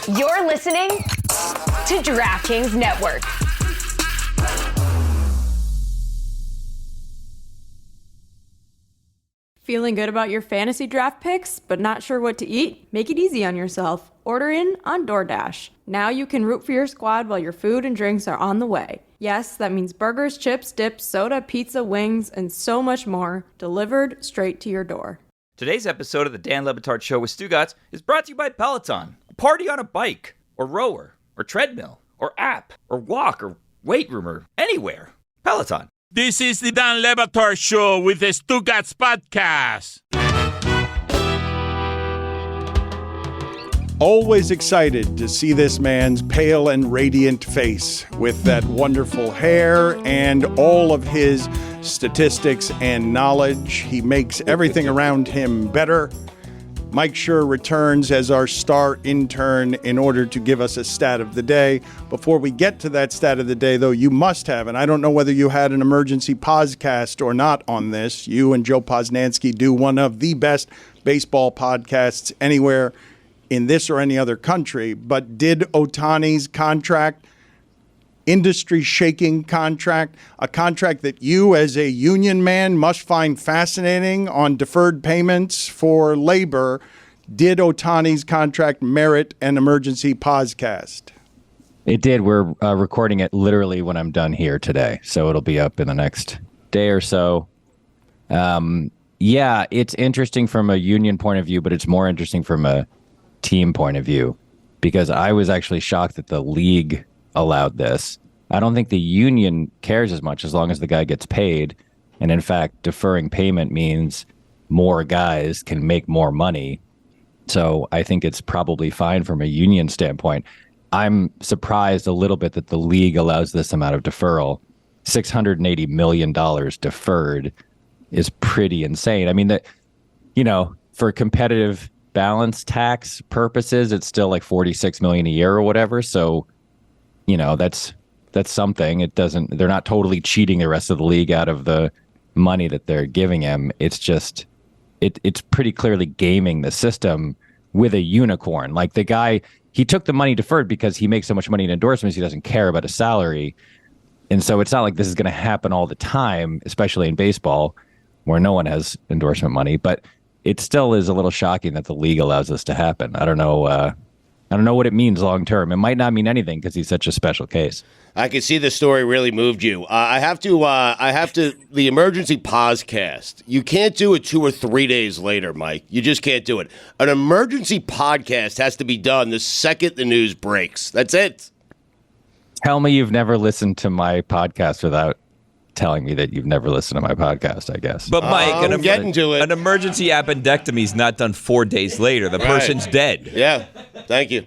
You're listening to DraftKings Network. Feeling good about your fantasy draft picks, but not sure what to eat? Make it easy on yourself. Order in on DoorDash. Now you can root for your squad while your food and drinks are on the way. Yes, that means burgers, chips, dips, soda, pizza, wings, and so much more, delivered straight to your door. Today's episode of the Dan Le Batard Show with Stugotz is brought to you by Peloton. A party on a bike, or rower, or treadmill, or app, or walk, or weight room, or anywhere. Peloton. This is the Dan Le Batard Show with the Stugotz podcast. Always excited to see this man's pale and radiant face with that wonderful hair and all of his statistics and knowledge. He makes everything around him better. Mike Schur returns as our star intern in order to give us a stat of the day. Before we get to that stat of the day, though, you must have, and I don't know whether you had an emergency podcast or not on this. You and Joe Posnanski do one of the best baseball podcasts anywhere in this or any other country. But did Ohtani's contract, industry-shaking contract, a contract that you as a union man must find fascinating on deferred payments for labor, did Ohtani's contract merit an emergency podcast? It did. We're recording it literally when I'm done here today, so it'll be up in the next day or so. Yeah, it's interesting from a union point of view, but it's more interesting from a team point of view, because I was actually shocked that the league allowed this. I don't think the union cares as much as long as the guy gets paid. And in fact, deferring payment means more guys can make more money. So I think it's probably fine from a union standpoint. I'm surprised a little bit that the league allows this amount of deferral. $680 million deferred is pretty insane. I mean, that, you know, for competitive balance tax purposes, it's still like $46 million a year or whatever. So, you know, that's something. They're not totally cheating the rest of the league out of the money that they're giving him. It's just, it's pretty clearly gaming the system with a unicorn. Like the guy, he took the money deferred because he makes so much money in endorsements, he doesn't care about a salary. And so it's not like this is going to happen all the time, especially in baseball where no one has endorsement money. But it still is a little shocking that the league allows this to happen. I don't know what it means long term. It might not mean anything because he's such a special case. I can see the story really moved you. I have to. The emergency podcast. You can't do it 2 or 3 days later, Mike. You just can't do it. An emergency podcast has to be done the second the news breaks. That's it. Tell me you've never listened to my podcast without telling me that you've never listened to my podcast, I guess. But Mike, I'm getting to it. An emergency appendectomy is not done 4 days later. The person's dead. Yeah. Thank you.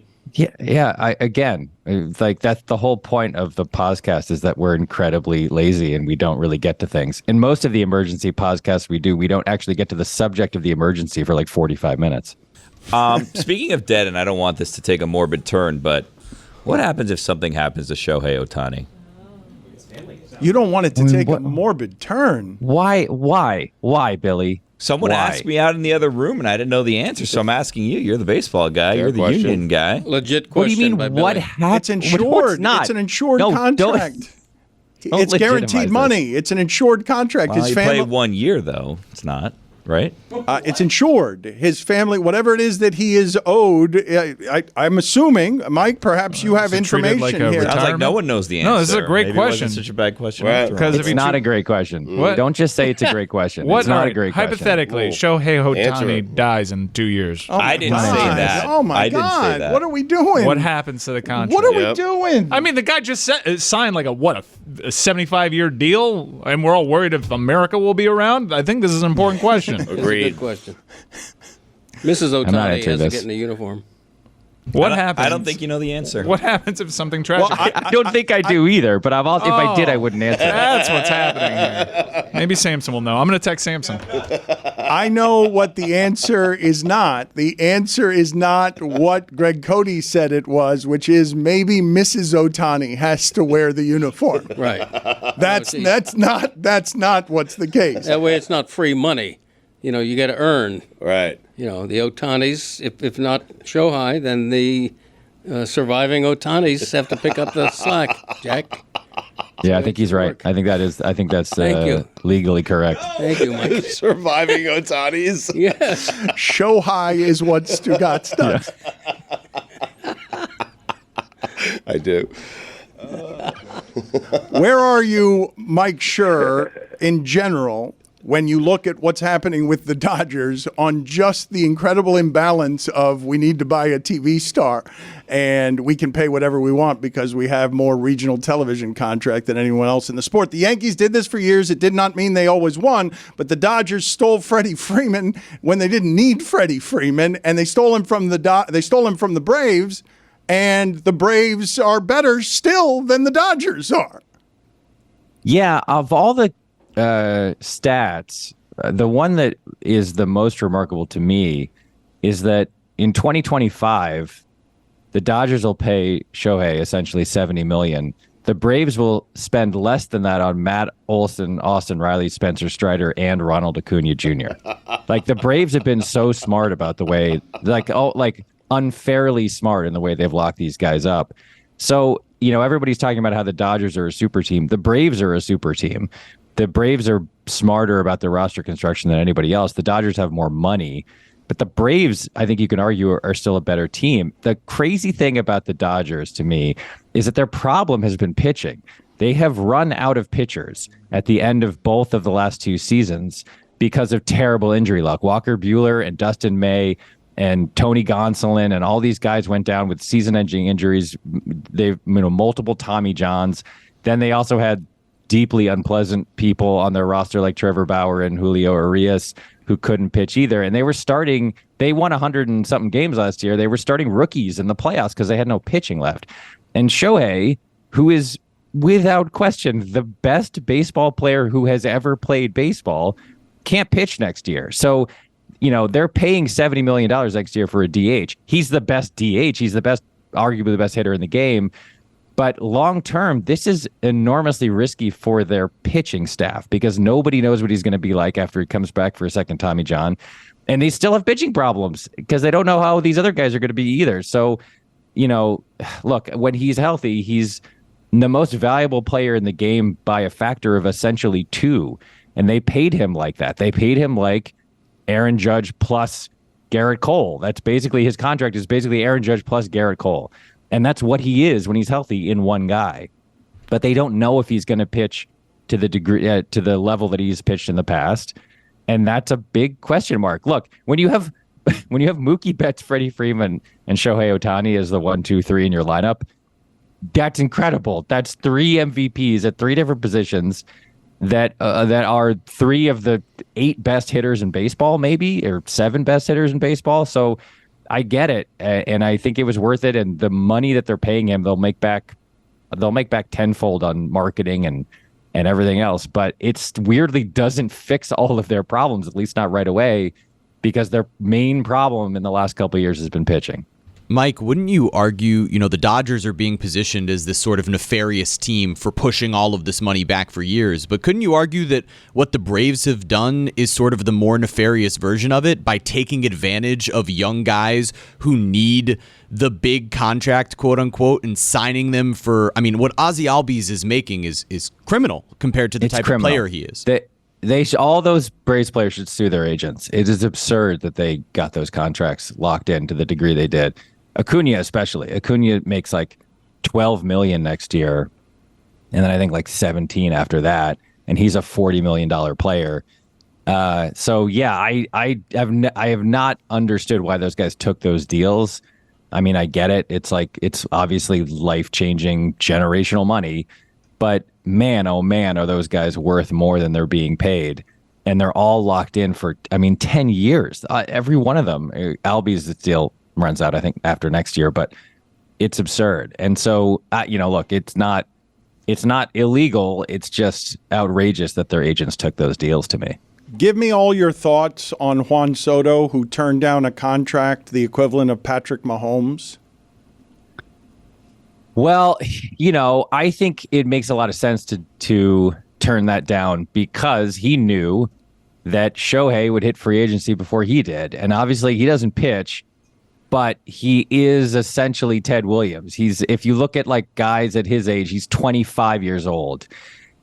Yeah. Again, like that's the whole point of the podcast, is that we're incredibly lazy and we don't really get to things. In most of the emergency podcasts we do, we don't actually get to the subject of the emergency for like 45 minutes. Speaking of dead, and I don't want this to take a morbid turn, but what happens if something happens to Shohei Ohtani? You don't want it to take a morbid turn. Why, Billy? Someone asked me out in the other room, and I didn't know the answer, so I'm asking you. You're the baseball guy. You're the union guy. Legit question. What do you mean? By What Billy. happened? It's insured. It's an insured contract. It's guaranteed money. It's an insured contract. Well, His you family play 1 year, though. It's not, right? It's insured. His family, whatever it is that he is owed, I'm assuming, Mike, perhaps you have information like here. Sounds like no one knows the answer. No, this is a great Maybe question. It wasn't such a bad question. Right. Because It's not a great question. What? Don't just say it's a great question. What, It's not a great question. hypothetically, Shohei Answer Ohtani it. dies in 2 years. Oh my I didn't say God. that. Oh my I didn't say God. that. What are we doing? What happens to the contract? What are we doing? I mean, the guy just signed like a 75-year deal, and we're all worried if America will be around. I think this is an important question. Agreed. Good question. Mrs. not Ohtani answering has to this. get in a uniform. What happens? I don't think you know the answer. What happens if something tragic? I don't think I do either, but if I did, I wouldn't answer that. That's what's happening here. Maybe Samson will know. I'm going to text Samson. I know what the answer is not. The answer is not what Greg Cody said it was, which is maybe Mrs. Ohtani has to wear the uniform. Right. That's not what's the case. That way it's not free money. You know, you got to earn. Right. You know, the Ohtanis, if not Shohei, then the Surviving Ohtani's have to pick up the slack, Jack. Yeah, I think he's right. I think that's Thank you. legally correct. Thank you, Mike. Surviving Ohtani's. Yes. Show high is what Stugotz does. I do. Where are you, Mike Schur, in general, when you look at what's happening with the Dodgers on just the incredible imbalance of we need to buy a TV star and we can pay whatever we want because we have more regional television contract than anyone else in the sport? The Yankees did this for years. It did not mean they always won, but the Dodgers stole Freddie Freeman when they didn't need Freddie Freeman, and they stole him from the Braves, and the Braves are better still than the Dodgers are. Yeah, of all the stats, the one that is the most remarkable to me is that in 2025, the Dodgers will pay Shohei essentially $70 million. The Braves will spend less than that on Matt Olson, Austin Riley, Spencer Strider, and Ronald Acuna Jr. Like, the Braves have been so smart about the way, unfairly smart in the way they've locked these guys up. So, everybody's talking about how the Dodgers are a super team. The Braves are a super team. The Braves are smarter about their roster construction than anybody else. The Dodgers have more money, but the Braves, I think you can argue, are still a better team. The crazy thing about the Dodgers to me is that their problem has been pitching. They have run out of pitchers at the end of both of the last two seasons because of terrible injury luck. Walker Buehler and Dustin May and Tony Gonsolin and all these guys went down with season-ending injuries. They've multiple Tommy Johns. Then they also had deeply unpleasant people on their roster like Trevor Bauer and Julio Urias who couldn't pitch either. And they won 100 and something games last year. They were starting rookies in the playoffs because they had no pitching left. And Shohei, who is without question the best baseball player who has ever played baseball, can't pitch next year. So, they're paying $70 million next year for a DH. He's the best DH. He's arguably the best hitter in the game. But long term, this is enormously risky for their pitching staff because nobody knows what he's going to be like after he comes back for a second Tommy John. And they still have pitching problems because they don't know how these other guys are going to be either. So, look, when he's healthy, he's the most valuable player in the game by a factor of essentially 2. And they paid him like that. They paid him like Aaron Judge plus Garrett Cole. That's basically his contract is basically Aaron Judge plus Garrett Cole. And that's what he is when he's healthy in one guy. But they don't know if he's going to pitch to the degree to the level that he's pitched in the past. And that's a big question mark. Look, when you have Mookie Betts, Freddie Freeman, and Shohei Ohtani as the 1, 2, 3 in your lineup, that's incredible. That's 3 MVPs at 3 different positions that are 3 of the 8 best hitters in baseball, maybe, or 7 best hitters in baseball. So I get it, and I think it was worth it. And the money that they're paying him, they'll make back tenfold on marketing and everything else. But it's weirdly doesn't fix all of their problems, at least not right away, because their main problem in the last couple of years has been pitching. Mike, wouldn't you argue, the Dodgers are being positioned as this sort of nefarious team for pushing all of this money back for years, but couldn't you argue that what the Braves have done is sort of the more nefarious version of it by taking advantage of young guys who need the big contract, quote unquote, and signing them for, what Ozzy Albies is making is criminal compared to the type of player he is. All those Braves players should sue their agents. It is absurd that they got those contracts locked in to the degree they did. Acuna especially. Acuna makes like $12 million next year, and then I think like 17 after that, and he's a $40 million player. So yeah, I have not understood why those guys took those deals. I get it. It's obviously life-changing generational money, but man, oh man, are those guys worth more than they're being paid. And they're all locked in for, 10 years. Every one of them. Albies' deal runs out, I think, after next year, but it's absurd. And so, look, it's not illegal. It's just outrageous that their agents took those deals to me. Give me all your thoughts on Juan Soto, who turned down a contract the equivalent of Patrick Mahomes. Well, I think it makes a lot of sense to turn that down because he knew that Shohei would hit free agency before he did. And obviously he doesn't pitch. but he is essentially Ted Williams. If you look at like guys at his age, he's 25 years old.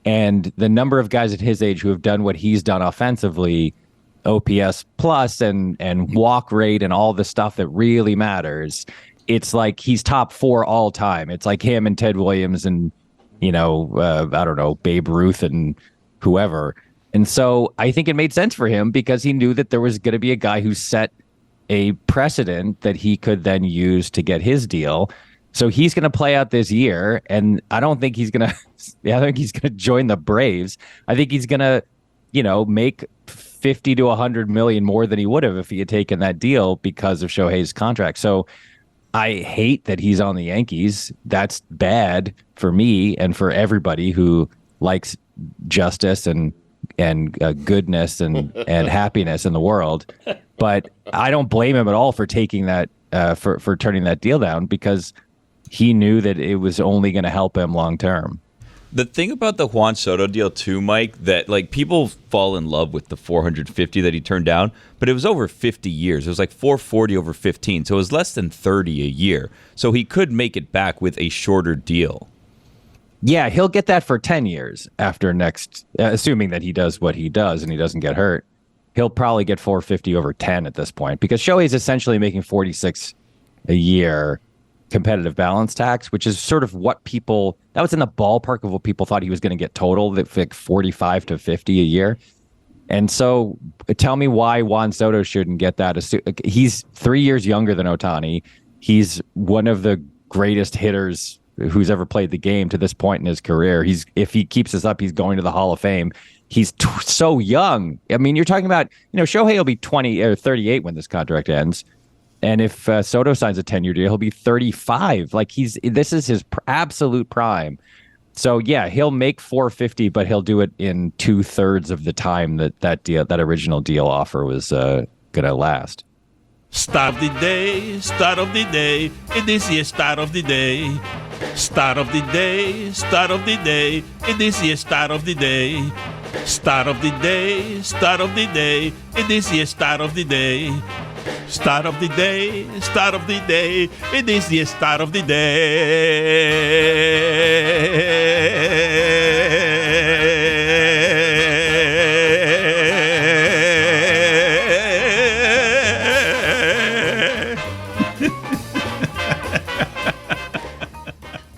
And the number of guys at his age who have done what he's done offensively, OPS plus and walk rate and all the stuff that really matters, it's like he's top 4 all time. It's like him and Ted Williams and, I don't know, Babe Ruth and whoever. And so I think it made sense for him because he knew that there was going to be a guy who set a precedent that he could then use to get his deal. So he's going to play out this year, and I don't think he's going to. I think he's going to join the Braves. I think he's going to, make 50 to 100 million more than he would have if he had taken that deal because of Shohei's contract. So I hate that he's on the Yankees. That's bad for me and for everybody who likes justice and goodness and happiness in the world. But I don't blame him at all for taking that for turning that deal down because he knew that it was only going to help him long term. The thing about the Juan Soto deal too, Mike, that like people fall in love with the 450 that he turned down, but it was over 50 years. It was like 440 over 15, so it was less than 30 a year. So he could make it back with a shorter deal. Yeah, he'll get that for 10 years after next, assuming that he does what he does and he doesn't get hurt. He'll probably get 450 over 10 at this point because Shohei's essentially making 46 a year competitive balance tax, which is sort of what that was in the ballpark of what people thought he was going to get total, that like 45 to 50 a year. And so tell me why Juan Soto shouldn't get that. He's 3 years younger than Ohtani. He's one of the greatest hitters who's ever played the game to this point in his career. If he keeps this up, he's going to the Hall of Fame. He's so young. I mean, you're talking about, Shohei will be 20 or 38 when this contract ends. And if Soto signs a 10-year deal, he'll be 35. Like this is his absolute prime. So yeah, he'll make 450, but he'll do it in 2/3 of the time that original deal offer was gonna last. Start of the day, start of the day. It is the start of the day. Start of the day, start of the day. It is the start of the day. Start of the day, start of the day. It is the start of the day. Start of the day, start of the day. It is the start of the day.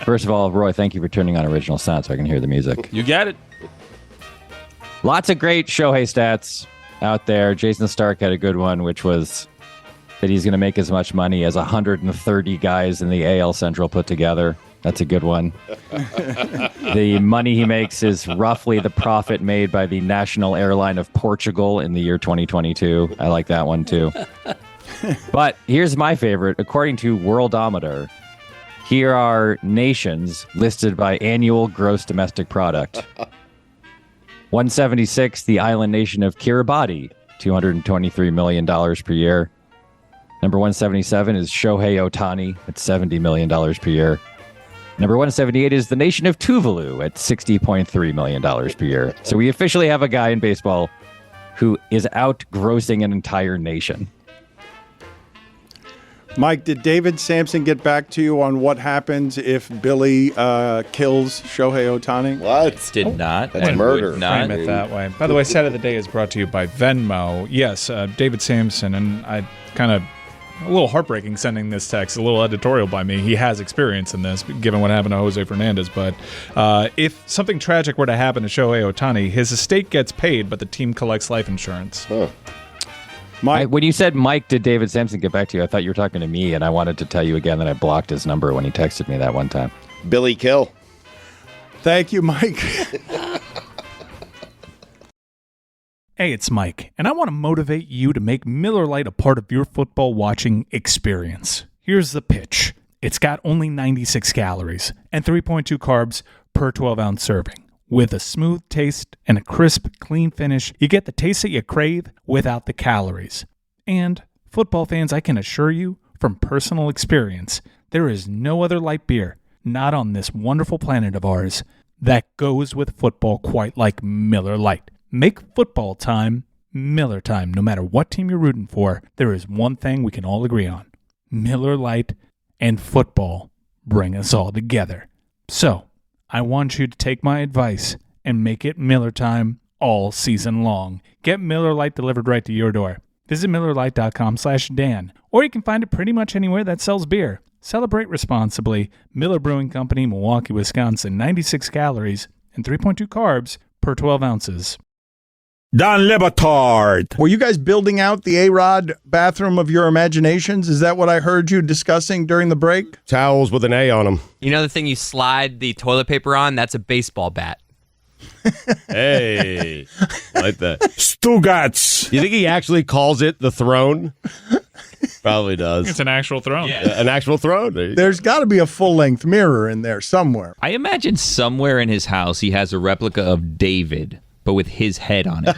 First of all, Roy, thank you for turning on original sound so I can hear the music. You got it. Lots of great Shohei stats out there. Jason Stark had a good one, which was that he's going to make as much money as 130 guys in the AL Central put together. That's a good one. The money he makes is roughly the profit made by the national airline of Portugal in the year 2022. I like that one too. But here's my favorite. According to Worldometer, here are nations listed by annual gross domestic product. 176, the island nation of Kiribati, $223 million per year. Number 177 is Shohei Ohtani at $70 million per year. Number 178 is the nation of Tuvalu at $60.3 million per year. So we officially have a guy in baseball who is outgrossing an entire nation. Mike, did David Sampson get back to you on what happens if Billy kills Shohei Ohtani? What? Did not. That's and murder. would not. Frame it that way. By the way, Set of the Day is brought to you by Venmo. Yes, David Sampson, and I kind of a little heartbreaking sending this text, a little editorial by me. He has experience in this, given what happened to Jose Fernandez. But if something tragic were to happen to Shohei Ohtani, his estate gets paid, but the team collects life insurance. Huh. Mike, When you said, Mike, did David Sampson get back to you? I thought you were talking to me, and I wanted to tell you again that I blocked his number when he texted me that one time. Billy Kill. thank you, Mike. Hey, it's Mike, and I want to motivate you to make Miller Lite a part of your football watching experience. Here's the pitch. It's got only 96 calories and 3.2 carbs per 12-ounce serving. With a smooth taste and a crisp, clean finish, you get the taste that you crave without the calories. And, football fans, I can assure you, from personal experience, there is no other light beer, not on this wonderful planet of ours, that goes with football quite like Miller Lite. Make football time Miller time. No matter what team you're rooting for, there is one thing we can all agree on. Miller Lite and football bring us all together. So, I want you to take my advice and make it Miller time all season long. Get Miller Lite delivered right to your door. Visit MillerLite.com/Dan, or you can find it pretty much anywhere that sells beer. Celebrate responsibly. Miller Brewing Company, Milwaukee, Wisconsin. 96 calories and 3.2 carbs per 12 ounces. Don Le Batard. Were you guys building out the A-Rod bathroom of your imaginations? Is that what I heard you discussing during the break? Towels with an A on them. You know the thing you slide the toilet paper on? That's a baseball bat. Hey, like that. Stugotz. You think he actually calls it the throne? Probably does. It's an actual throne. Yeah, an actual throne. There's got to be a full-length mirror in there somewhere. I imagine somewhere in his house he has a replica of David, but with his head on it.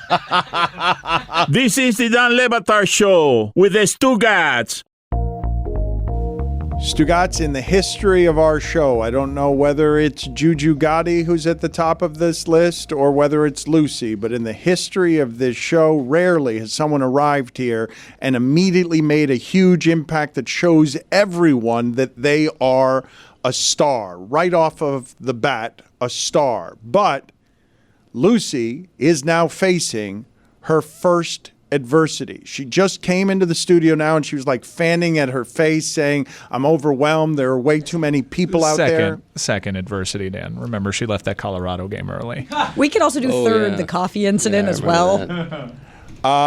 This is the Don Le Batard Show with the Stugotz. Stugotz, in the history of our show, I don't know whether it's Juju Gotti who's at the top of this list or whether it's Lucy, but in the history of this show, rarely has someone arrived here and immediately made a huge impact that shows everyone that they are a star. Right off of the bat, a star. But Lucy is now facing her first adversity. She just came into the studio now and she was like fanning at her face saying, I'm overwhelmed. There are way too many people out there. Second adversity, Dan. Remember, she left that Colorado game early. We could also do third, the coffee incident as well.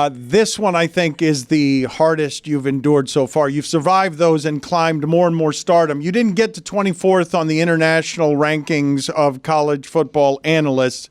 This one, I think, is the hardest you've endured so far. You've survived those and climbed more and more stardom. You didn't get to 24th on the international rankings of college football analysts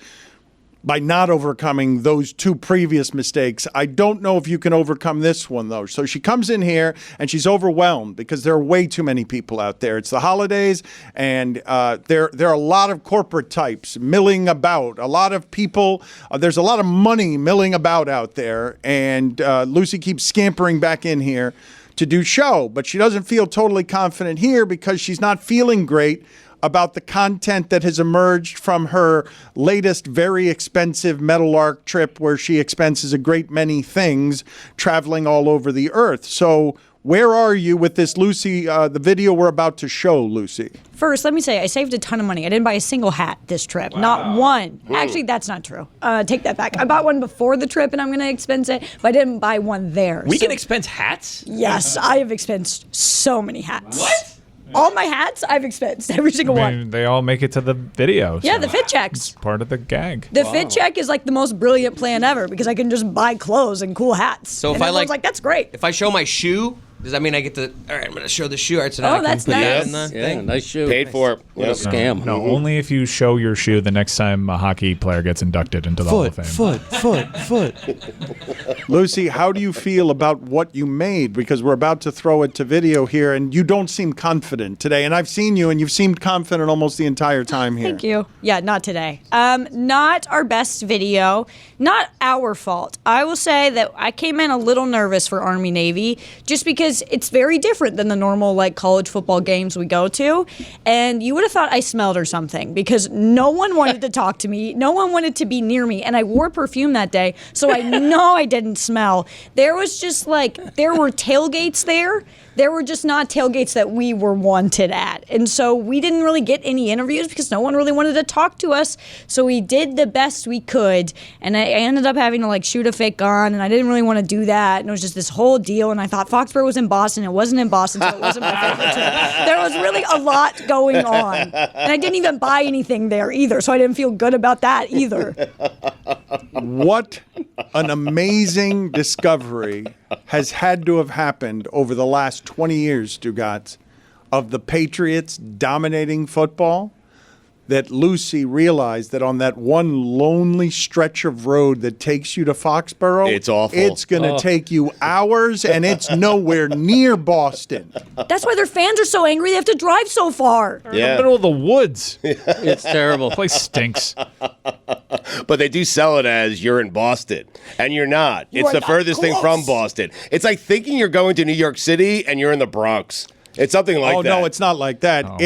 by not overcoming those two previous mistakes. I don't know if you can overcome this one, though. So she comes in here, and she's overwhelmed because there are way too many people out there. It's the holidays, and there are a lot of corporate types milling about, a lot of people. There's a lot of money milling about out there, and Lucy keeps scampering back in here to do show, but she doesn't feel totally confident here because she's not feeling great about the content that has emerged from her latest very expensive Meadowlark trip where she expenses a great many things traveling all over the earth. So where are you with this, Lucy, the video we're about to show, Lucy? First, let me say, I saved a ton of money. I didn't buy a single hat this trip. Wow. Not one. Actually, that's not true. Take that back. I bought one before the trip, and I'm going to expense it, but I didn't buy one there. We can expense hats? Yes, I have expensed so many hats. What? All my hats, I've expensed. Every single one. They all make it to the video. Yeah, the fit checks. It's part of the gag. The fit check is like the most brilliant plan ever because I can just buy clothes and cool hats. So if and I everyone's like, that's great. If I show my shoe, does that mean I get to? All right, I'm going to show the shoe. All right, so now I can that's put that nice. in the Yeah, thing. nice shoe. Paid for it. What a scam. No, only if you show your shoe the next time a hockey player gets inducted into the Hall of Fame. Foot. Lucy, how do you feel about what you made? Because we're about to throw it to video here, and you don't seem confident today. And I've seen you, and you've seemed confident almost the entire time here. Thank you. Yeah, not today. Not our best video. Not our fault. I will say that I came in a little nervous for Army Navy just because it's very different than the normal like college football games we go to. And you would have thought I smelled or something because no one wanted to talk to me. No one wanted to be near me. And I wore perfume that day, so I know I didn't smell. There was just like, there were tailgates there. There were just not tailgates that we were wanted at. And so we didn't really get any interviews because no one really wanted to talk to us. So we did the best we could. And I ended up having to like shoot a fake gun, and I didn't really want to do that. And it was just this whole deal. And I thought Foxborough was in Boston. It wasn't in Boston, so it wasn't my favorite trip. There was really a lot going on. And I didn't even buy anything there either. So I didn't feel good about that either. What an amazing discovery has had to have happened over the last 20 years, Stugotz, of the Patriots dominating football, that Lucy realized that on that one lonely stretch of road that takes you to Foxborough, it's awful. It's going to take you hours, and it's nowhere near Boston. That's why their fans are so angry they have to drive so far. They're in the middle of the woods. It's terrible. The place stinks. But they do sell it as you're in Boston, and you're not. It's the furthest thing from Boston. It's like thinking you're going to New York City and you're in the Bronx. It's something like that. Oh no, it's not like that. No.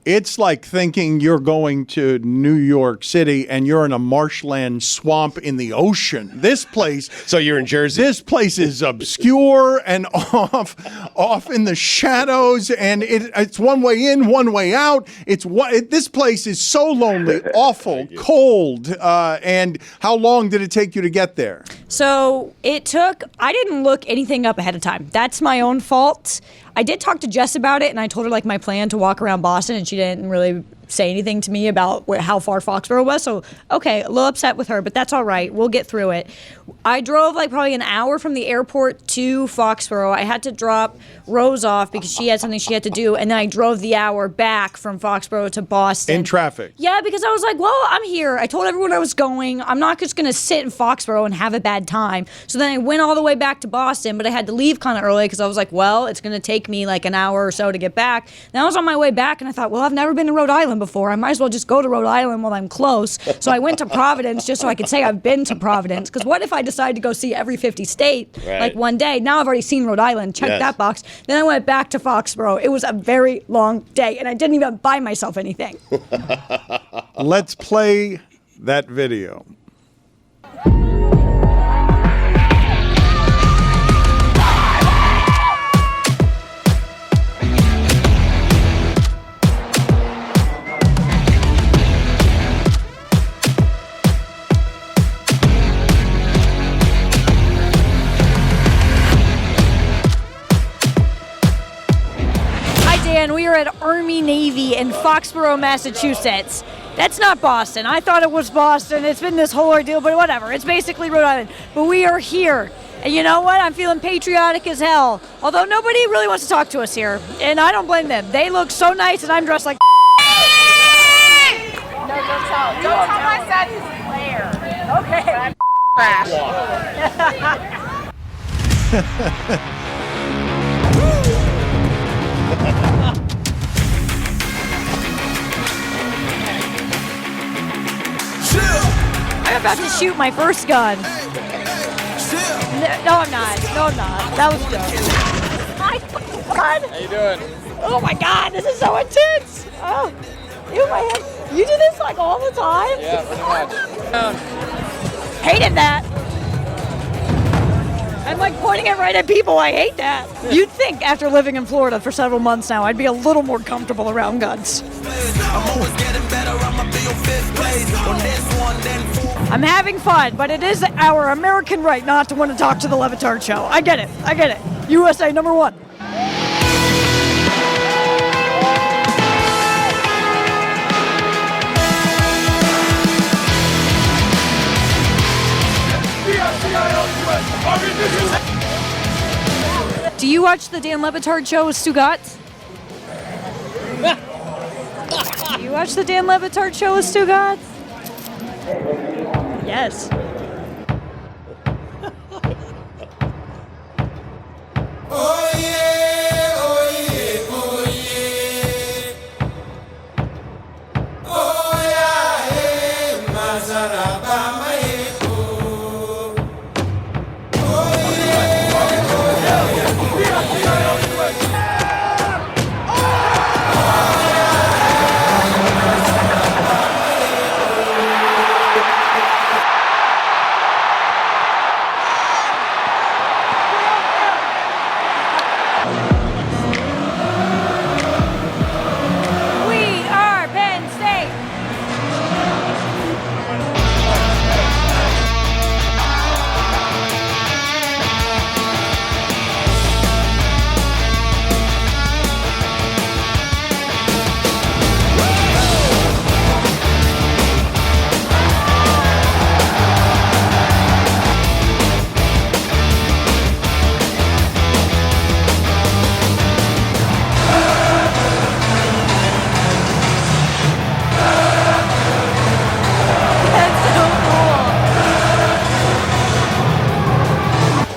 It's like thinking you're going to New York City and you're in a marshland swamp in the ocean. This place. So you're in Jersey. This place is obscure and off in the shadows, and it's one way in, one way out. This place is so lonely, awful, cold. And how long did it take you to get there? So I didn't look anything up ahead of time. That's my own fault. I did talk to Jess about it, and I told her my plan to walk around Boston, and she didn't really say anything to me about how far Foxborough was. So, okay, a little upset with her, but that's all right. We'll get through it. I drove probably an hour from the airport to Foxborough. I had to drop Rose off because she had something she had to do, and then I drove the hour back from Foxborough to Boston. In traffic? Yeah, because I was like, well, I'm here. I told everyone I was going. I'm not just going to sit in Foxborough and have a bad time. So then I went all the way back to Boston, but I had to leave kind of early because I was like, well, it's going to take me an hour or so to get back. Then I was on my way back, and I thought, well, I've never been to Rhode Island before. I might as well just go to Rhode Island while I'm close. So I went to Providence just so I could say I've been to Providence. Because what if I decide to go see every 50 state one day? Now I've already seen Rhode Island. Check that box. Then I went back to Foxborough. It was a very long day, and I didn't even buy myself anything. Let's play that video. And we are at Army Navy in Foxborough, Massachusetts. That's not Boston. I thought it was Boston. It's been this whole ordeal, but whatever. It's basically Rhode Island. But we are here. And you know what? I'm feeling patriotic as hell. Although nobody really wants to talk to us here. And I don't blame them. They look so nice, and I'm dressed like No, don't tell. Don't tell my son he's Blair. Okay. I'm about to shoot my first gun. No, I'm not. That was a joke. Hi, God. How you doing? Oh my God, this is so intense. Oh, ew, my head. You do this all the time? Yeah, pretty much. Hated that. I'm pointing it right at people. I hate that. You'd think after living in Florida for several months now, I'd be a little more comfortable around guns. I'm having fun, but it is our American right not to want to talk to the Batard show. I get it. USA #1. Do you watch the Dan Le Batard show with Stugotz? Do you watch the Dan Le Batard show with Stugotz? Yes. Oh yeah, oh yeah, oh yeah. Oh yeah, hey, Mazaraba, my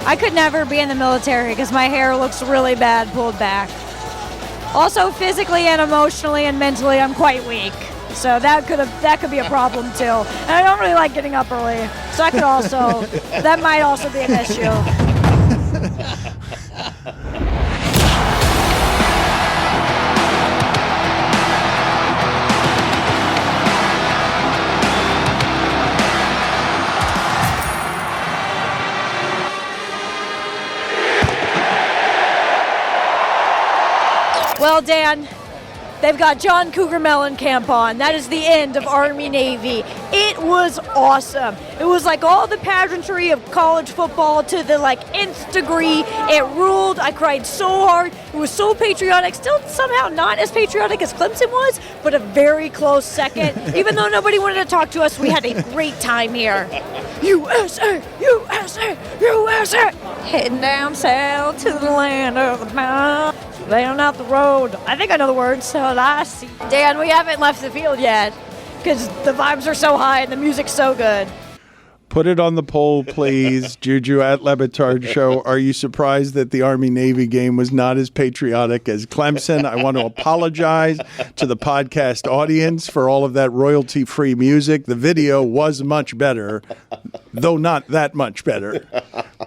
I could never be in the military because my hair looks really bad pulled back. Also, physically and emotionally and mentally, I'm quite weak. So that could be a problem too. And I don't really like getting up early. So that might also be an issue. Well, Dan, they've got John Cougar Mellencamp on. That is the end of Army-Navy. It was awesome. It was like all the pageantry of college football to the nth degree. It ruled. I cried so hard. It was so patriotic. Still somehow not as patriotic as Clemson was, but a very close second. Even though nobody wanted to talk to us, we had a great time here. USA, USA, USA. Heading down south to the land of the bound. Down out the road. I think I know the words. So I see. Dan, we haven't left the field yet because the vibes are so high and the music's so good. Put it on the poll, please. Juju at Lebitard Show. Are you surprised that the Army-Navy game was not as patriotic as Clemson? I want to apologize to the podcast audience for all of that royalty-free music. The video was much better, though not that much better,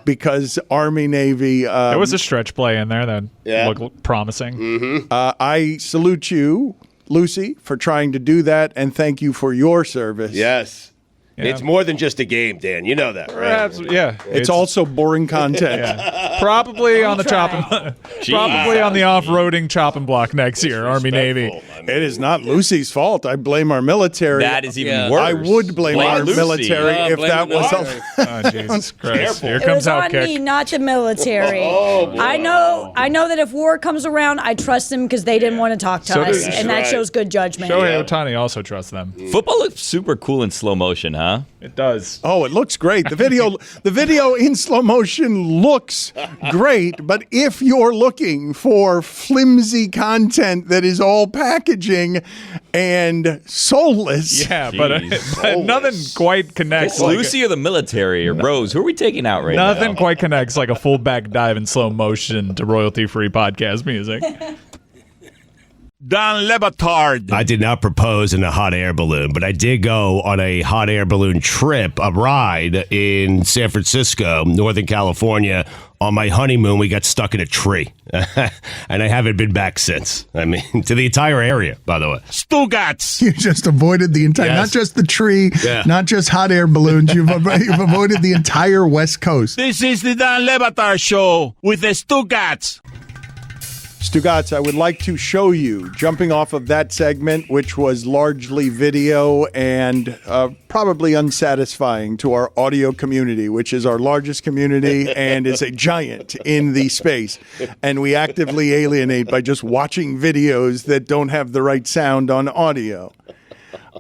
because Army-Navy... there was a stretch play in there that looked promising. Mm-hmm. I salute you, Lucy, for trying to do that, and thank you for your service. Yes. It's more than just a game, Dan. You know that, right? Perhaps, yeah. It's also boring content. Yeah. Probably on the probably on the off-roading chopping block next year, Army-Navy. It is not Lucy's fault. I blame our military. That is even worse. I would blame our Lucy. military if that was. Oh, Jesus Christ! Here It comes was on Outkick. me, not the military. I know that if war comes around, I trust them because they didn't want to talk to So us, did- and that shows good judgment. Shohei Ohtani also trusts them. Football looks super cool in slow motion, huh? It does. Oh, it looks great. The video in slow motion looks great, but if you're looking for flimsy content that is all packaging and soulless, Yeah, but nothing quite connects. It's Lucy or the military or Rose. Who are we taking out right now? Nothing quite connects like a full back dive in slow motion to royalty-free podcast music. Don Lebatard. I did not propose in a hot air balloon, but I did go on a hot air balloon trip, a ride in San Francisco, Northern California. On my honeymoon, we got stuck in a tree, and I haven't been back since. I mean, to the entire area, by the way. Stugotz. you just avoided the entire, not just the tree, not just hot air balloons. You've avoided the entire West Coast. This is the Don Lebatard Show with the Stugotz. Stugotz, I would like to show you, jumping off of that segment, which was largely video and probably unsatisfying to our audio community, which is our largest community and is a giant in the space. And we actively alienate by just watching videos that don't have the right sound on audio.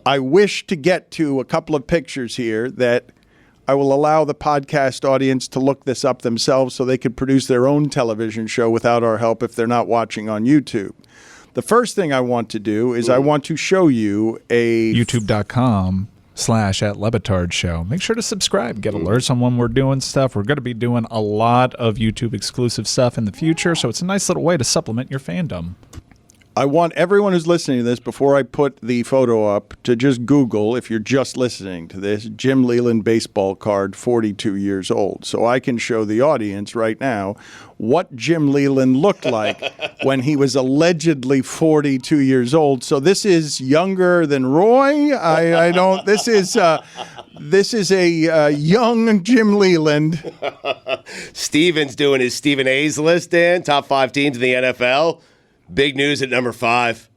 I wish to get to a couple of pictures here that I will allow the podcast audience to look this up themselves so they could produce their own television show without our help if they're not watching on YouTube. The first thing I want to do is I want to show you a... YouTube.com/@Lebitard Show. Make sure to subscribe. Get alerts on when we're doing stuff. We're going to be doing a lot of YouTube exclusive stuff in the future, so it's a nice little way to supplement your fandom. I want everyone who's listening to this, before I put the photo up, to just Google, if you're just listening to this, Jim Leyland baseball card, 42 years old. So I can show the audience right now what Jim Leyland looked like when he was allegedly 42 years old. So this is younger than Roy. I don't. This is a young Jim Leyland. Steven's doing his Stephen A's list, Dan. Top 5 teams in the NFL. Big news at number 5.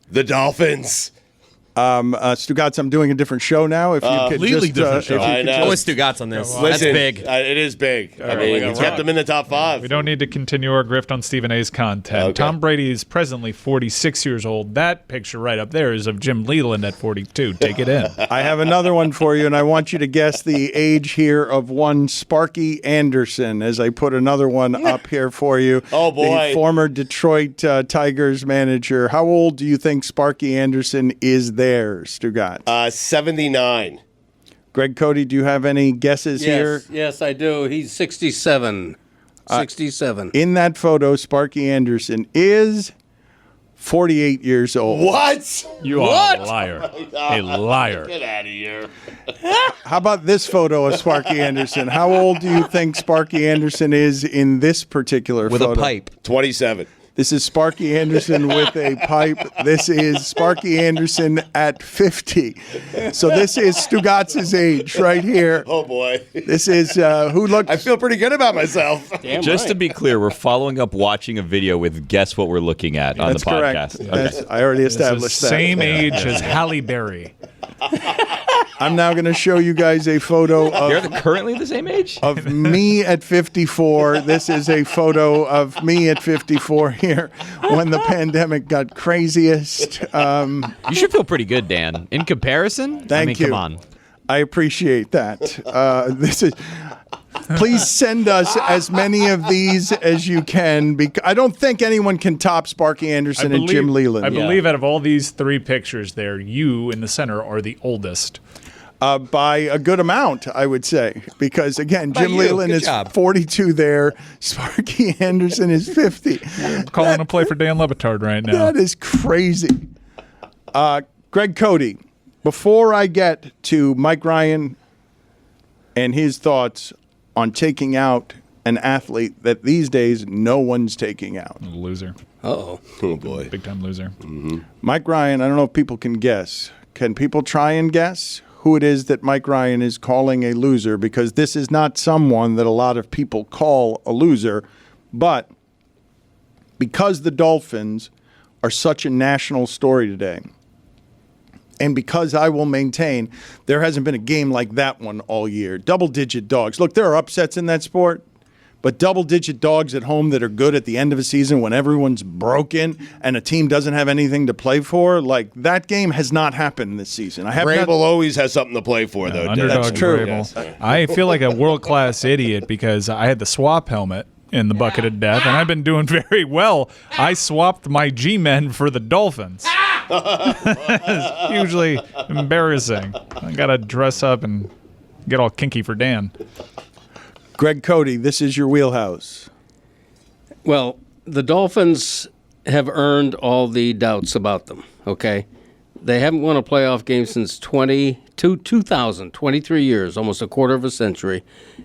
The Dolphins. Stugotz, I'm doing a different show now. If you could completely just, different show. I know. What's Stugotz on this? Listen, That's big. It is big. I mean, you kept them in the top 5. We don't need to continue our grift on Stephen A's content. Okay. Tom Brady is presently 46 years old. That picture right up there is of Jim Leyland at 42. Take it in. I have another one for you, and I want you to guess the age here of one Sparky Anderson as I put another one up here for you. Oh, boy. The former Detroit Tigers manager. How old do you think Sparky Anderson is there, Stugotz? 79. Greg Cody, do you have any guesses here? Yes, I do. He's 67. 67. In that photo, Sparky Anderson is 48 years old. What? You are a liar. A liar. Get out of here. How about this photo of Sparky Anderson? How old do you think Sparky Anderson is in this particular With photo? a pipe. 27. This is Sparky Anderson with a pipe. This is Sparky Anderson at 50. So this is Stugotz's age right here. Oh, boy. This is who looked... I feel pretty good about myself. Just to be clear, we're following up watching a video with guess what we're looking at on the podcast. Correct. Okay. I already established that. Same age as Halle Berry. I'm now going to show you guys a photo of... You're currently the same age? Of me at 54. This is a photo of me at 54 here when the pandemic got craziest. You should feel pretty good, Dan. In comparison, Thank you. Come on. I appreciate that. This is... Please send us as many of these as you can. I don't think anyone can top Sparky Anderson and Jim Leland. I believe out of all these three pictures there, you in the center are the oldest. By a good amount, I would say. Because, again, Jim Leland is 42 there. Sparky Anderson is 50. I'm calling a play for Dan Batard right now. That is crazy. Greg Cody, before I get to Mike Ryan and his thoughts on taking out an athlete that these days no one's taking out. Loser. Uh-oh. Oh, boy. Big time loser. Mm-hmm. Mike Ryan, I don't know if people can guess. Can people try and guess who it is that Mike Ryan is calling a loser? Because this is not someone that a lot of people call a loser. But because the Dolphins are such a national story today, and because I will maintain there hasn't been a game like that one all year. Double-digit dogs. Look, there are upsets in that sport, but double-digit dogs at home that are good at the end of a season when everyone's broken and a team doesn't have anything to play for, like that game has not happened this season. Vrabel always has something to play for, though. Underdog That's true. Vrabel. I feel like a world-class idiot because I had the swap helmet in the bucket of death, and I've been doing very well. I swapped my G-men for the Dolphins. It's hugely embarrassing. I got to dress up and get all kinky for Dan. Greg Cody, this is your wheelhouse. Well, the Dolphins have earned all the doubts about them, okay? They haven't won a playoff game since 2000, 23 years, almost a quarter of a century.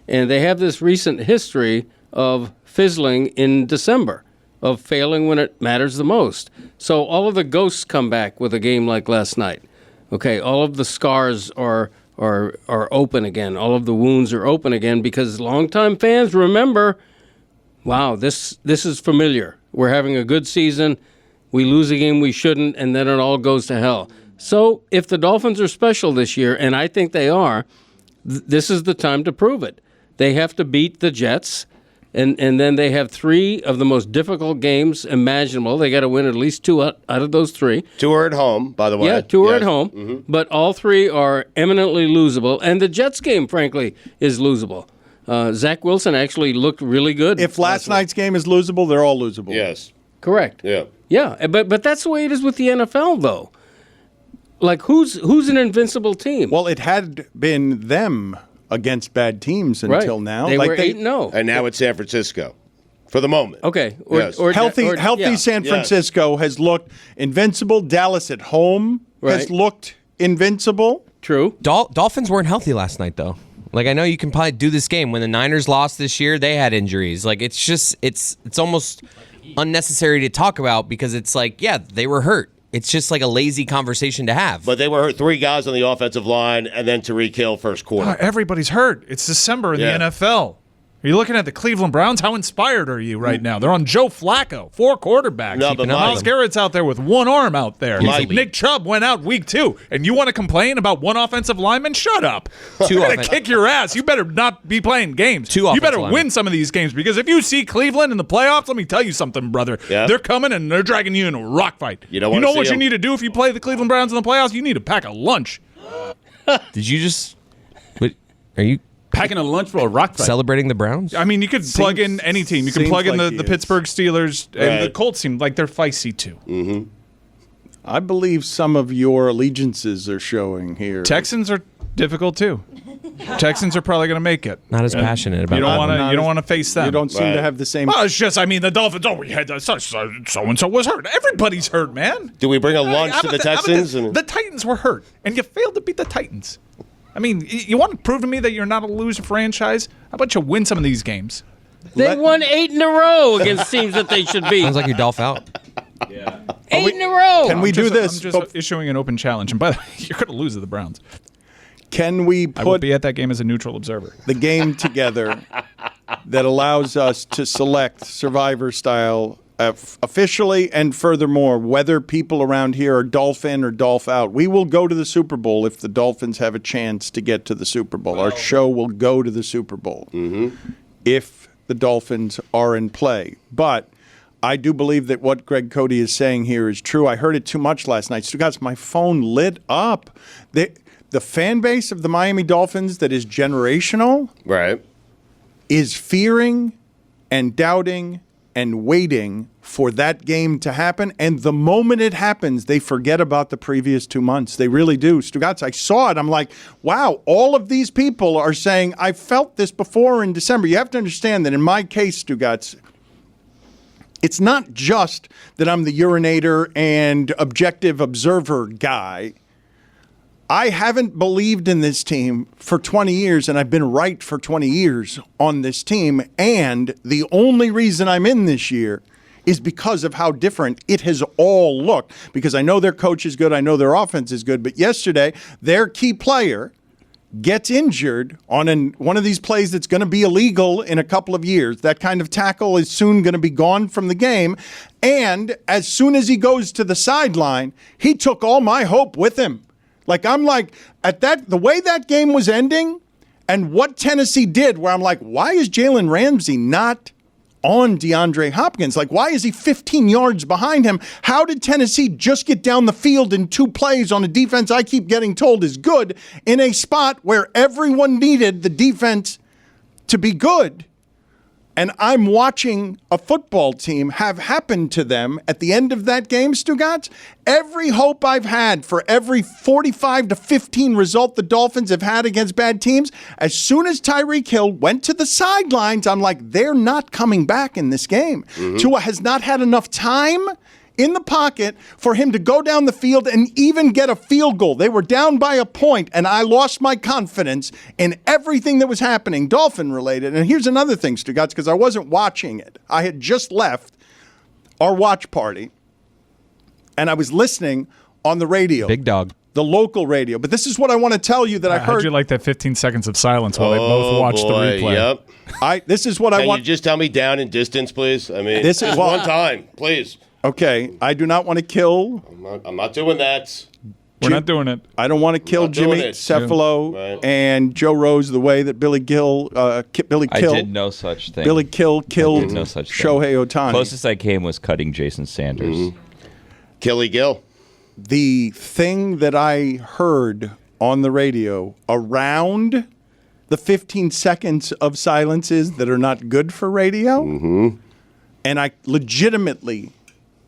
And they have this recent history of fizzling in December, of failing when it matters the most. So all of the ghosts come back with a game like last night. Okay, all of the scars are open again. All of the wounds are open again because longtime fans remember, wow, this is familiar. We're having a good season. We lose a game we shouldn't, and then it all goes to hell. So if the Dolphins are special this year, and I think they are, this is the time to prove it. They have to beat the Jets. And then they have three of the most difficult games imaginable. They got to win at least two out of those three. Two are at home, by the way. Yeah, two are at home. Mm-hmm. But all three are eminently losable. And the Jets game, frankly, is losable. Zach Wilson actually looked really good. If last night's game is losable, they're all losable. Yes. Correct. Yeah. Yeah, but that's the way it is with the NFL, though. Like, who's an invincible team? Well, it had been them against bad teams until now. They were 8-0. And now it's San Francisco for the moment. Okay. Healthy San Francisco has looked invincible. Dallas at home has looked invincible. True. Dolphins weren't healthy last night, though. Like, I know you can probably do this game. When the Niners lost this year, they had injuries. Like, it's just, it's almost unnecessary to talk about because it's like, yeah, they were hurt. It's just like a lazy conversation to have. But they were hurt. Three guys on the offensive line, and then Tyreek Hill first quarter. Everybody's hurt. It's December in the NFL. Are you looking at the Cleveland Browns? How inspired are you right now? They're on Joe Flacco, 4 quarterbacks. No, but Myles Garrett's out there with one arm out there. Mike. Nick Chubb went out week 2, and you want to complain about one offensive lineman? Shut up. You're going to kick your ass. You better not be playing games. You better win some of these games because if you see Cleveland in the playoffs, let me tell you something, brother. Yeah. They're coming and they're dragging you in a rock fight. You know what you need to do if you play the Cleveland Browns in the playoffs? You need to pack a lunch. Did you just... Are you... Packing a lunch for a rock fight. Celebrating the Browns? I mean, you could plug in any team. You can plug in the Pittsburgh Steelers, and the Colts seem like they're feisty too. Mm-hmm. I believe some of your allegiances are showing here. Texans are difficult too. Texans are probably going to make it. Not as passionate about. You don't want to face them. You don't seem to have the same. Well, it's just, I mean, the Dolphins. Oh, we had so and so was hurt. Everybody's hurt, man. Do we bring a lunch to the Texans? The Titans were hurt, and you failed to beat the Titans. I mean, you want to prove to me that you're not a loser franchise? How about you win some of these games? They won 8 in a row against teams that they should beat. Sounds like you're Dolph out. 8 in a row. Can we do this? I'm just issuing an open challenge. And by the way, you're going to lose to the Browns. Can we I will put be at that game as a neutral observer. the game together that allows us to select Survivor style officially, and furthermore, whether people around here are Dolphin or Dolph out? We will go to the Super Bowl if the Dolphins have a chance to get to the Super Bowl. Our show will go to the Super Bowl if the Dolphins are in play. But I do believe that what Greg Cody is saying here is true. I heard it too much last night. Stugotz, my phone lit up. The fan base of the Miami Dolphins that is generational, right, is fearing and doubting and waiting for that game to happen. And the moment it happens, they forget about the previous 2 months. They really do. Stugotz, I saw it. I'm like, wow, all of these people are saying, I felt this before in December. You have to understand that in my case, Stugotz, it's not just that I'm the urinator and objective observer guy. I haven't believed in this team for 20 years, and I've been right for 20 years on this team. And the only reason I'm in this year is because of how different it has all looked. Because I know their coach is good, I know their offense is good, but yesterday, their key player gets injured on one of these plays that's going to be illegal in a couple of years. That kind of tackle is soon going to be gone from the game. And as soon as he goes to the sideline, he took all my hope with him. I'm like, the way that game was ending and what Tennessee did, where I'm like, why is Jalen Ramsey not on DeAndre Hopkins? Why is he 15 yards behind him? How did Tennessee just get down the field in 2 plays on a defense I keep getting told is good in a spot where everyone needed the defense to be good? And I'm watching a football team have happened to them at the end of that game, Stugotz. Every hope I've had for every 45 to 15 result the Dolphins have had against bad teams, as soon as Tyreek Hill went to the sidelines, I'm like, they're not coming back in this game. Tua has not had enough time in the pocket for him to go down the field and even get a field goal. They were down by a point, and I lost my confidence in everything that was happening, Dolphin-related. And here's another thing, Stugotz, because I wasn't watching it. I had just left our watch party, and I was listening on the radio. Big dog. The local radio. But this is what I want to tell you that I heard. How'd you like that 15 seconds of silence while they both watched the replay? Yep. This is what I want. Can you just tell me down in distance, please? I mean, this is one time, please. Okay, I do not want to kill. I'm not doing that. We're not doing it. I don't want to kill Jimmy Cephalo and Joe Rose the way that Billy Kill. I did no such thing. Billy Kill killed no such Shohei Ohtani. Closest I came was cutting Jason Sanders. Killy Gill. The thing that I heard on the radio around the 15 seconds of silences that are not good for radio, and I legitimately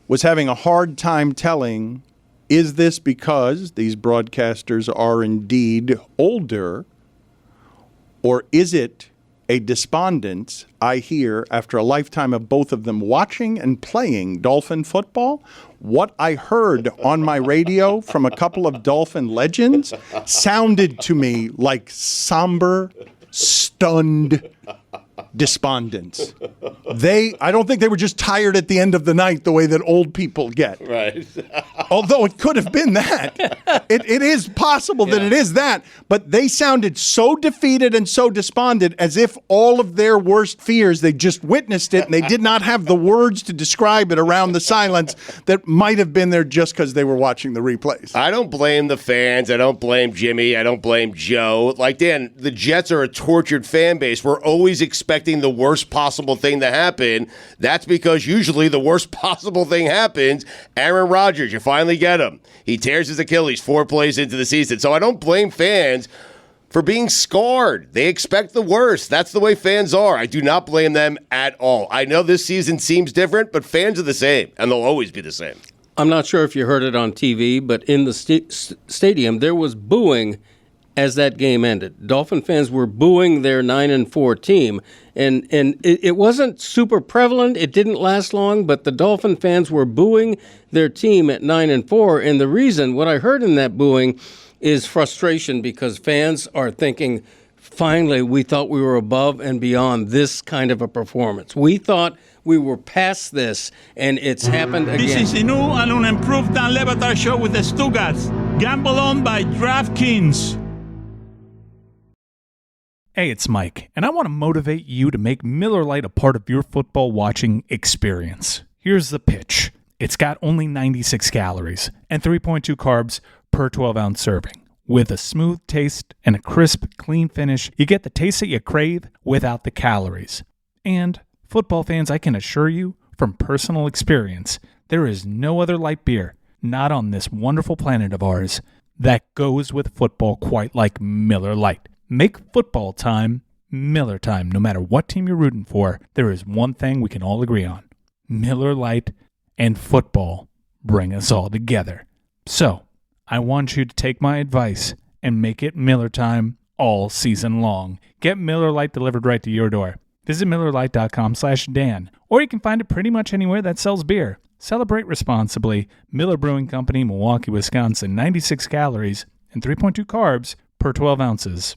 was having a hard time telling, is this because these broadcasters are indeed older, or is it a despondence I hear after a lifetime of both of them watching and playing Dolphin football? What I heard on my radio from a couple of Dolphin legends sounded to me like somber, stunned despondents. I don't think they were just tired at the end of the night the way that old people get. Right. Although it could have been that. It is possible that it is that. But they sounded so defeated and so despondent as if all of their worst fears, they just witnessed it and they did not have the words to describe it around the silence that might have been there just because they were watching the replays. I don't blame the fans. I don't blame Jimmy. I don't blame Joe. Dan, the Jets are a tortured fan base. We're always expecting the worst possible thing to happen. That's because usually the worst possible thing happens. Aaron Rodgers, you finally get him. He tears his Achilles 4 plays into the season. So I don't blame fans for being scarred. They expect the worst. That's the way fans are. I do not blame them at all. I know this season seems different, but fans are the same, and they'll always be the same. I'm not sure if you heard it on TV, but in the stadium, there was booing as that game ended. Dolphin fans were booing their 9-4 team, and it wasn't super prevalent. It didn't last long, but the Dolphin fans were booing their team at 9-4, and the reason, what I heard in that booing, is frustration because fans are thinking finally we thought we were above and beyond this kind of a performance. We thought we were past this, and it's happened again. This is a new and unimproved Dan Le Batard show with the Stugotz. Gamble on by DraftKings. Hey, it's Mike, and I want to motivate you to make Miller Lite a part of your football watching experience. Here's the pitch. It's got only 96 calories and 3.2 carbs per 12-ounce serving. With a smooth taste and a crisp, clean finish, you get the taste that you crave without the calories. And, football fans, I can assure you, from personal experience, there is no other light beer, not on this wonderful planet of ours, that goes with football quite like Miller Lite. Make football time Miller time. No matter what team you're rooting for, there is one thing we can all agree on. Miller Lite and football bring us all together. So, I want you to take my advice and make it Miller time all season long. Get Miller Lite delivered right to your door. Visit MillerLite.com/Dan, or you can find it pretty much anywhere that sells beer. Celebrate responsibly. Miller Brewing Company, Milwaukee, Wisconsin. 96 calories and 3.2 carbs per 12 ounces.